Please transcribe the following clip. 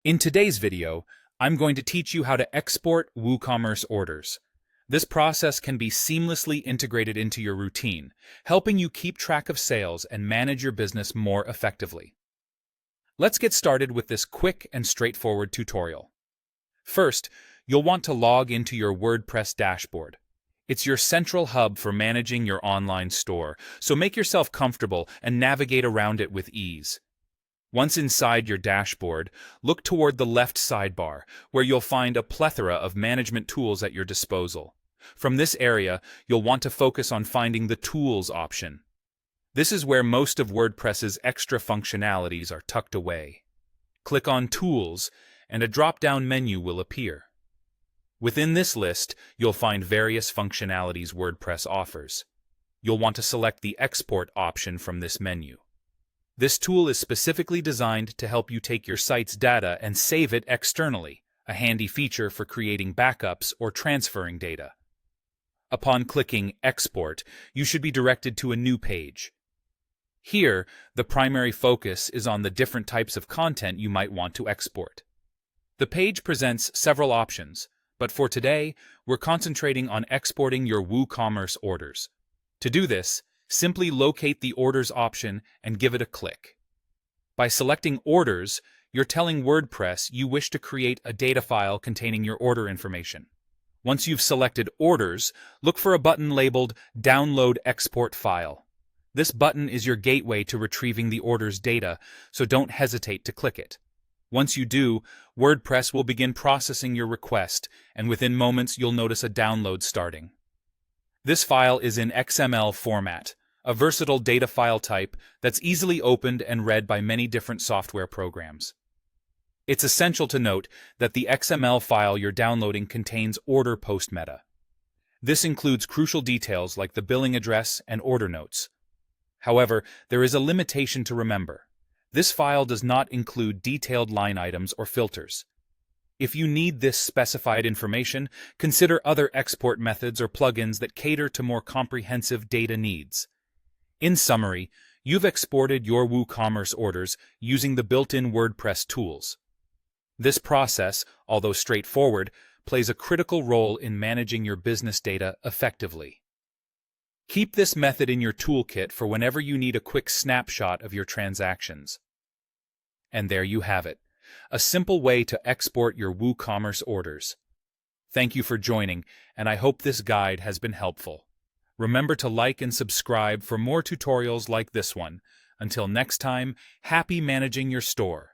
In today's video, I'm going to teach you how to export WooCommerce orders. This process can be seamlessly integrated into your routine, helping you keep track of sales and manage your business more effectively. Let's get started with this quick and straightforward tutorial. First, you'll want to log into your WordPress dashboard. It's your central hub for managing your online store, so make yourself comfortable and navigate around it with ease. Once inside your dashboard, look toward the left sidebar, where you'll find a plethora of management tools at your disposal. From this area, you'll want to focus on finding the Tools option. This is where most of WordPress's extra functionalities are tucked away. Click on Tools, and a drop-down menu will appear. Within this list, you'll find various functionalities WordPress offers. You'll want to select the Export option from this menu. This tool is specifically designed to help you take your site's data and save it externally, a handy feature for creating backups or transferring data. Upon clicking Export, you should be directed to a new page. Here, the primary focus is on the different types of content you might want to export. The page presents several options, but for today, we're concentrating on exporting your WooCommerce orders. To do this, simply locate the Orders option and give it a click. By selecting Orders, you're telling WordPress you wish to create a data file containing your order information. Once you've selected Orders, look for a button labeled Download Export File. This button is your gateway to retrieving the order's data, so don't hesitate to click it. Once you do, WordPress will begin processing your request, and within moments you'll notice a download starting. This file is in XML format, a versatile data file type that's easily opened and read by many different software programs. It's essential to note that the XML file you're downloading contains order post meta. This includes crucial details like the billing address and order notes. However, there is a limitation to remember. This file does not include detailed line items or filters. If you need this specified information, consider other export methods or plugins that cater to more comprehensive data needs. In summary, you've exported your WooCommerce orders using the built-in WordPress tools. This process, although straightforward, plays a critical role in managing your business data effectively. Keep this method in your toolkit for whenever you need a quick snapshot of your transactions. And there you have it, a simple way to export your WooCommerce orders. Thank you for joining, and I hope this guide has been helpful. Remember to like and subscribe for more tutorials like this one. Until next time, happy managing your store.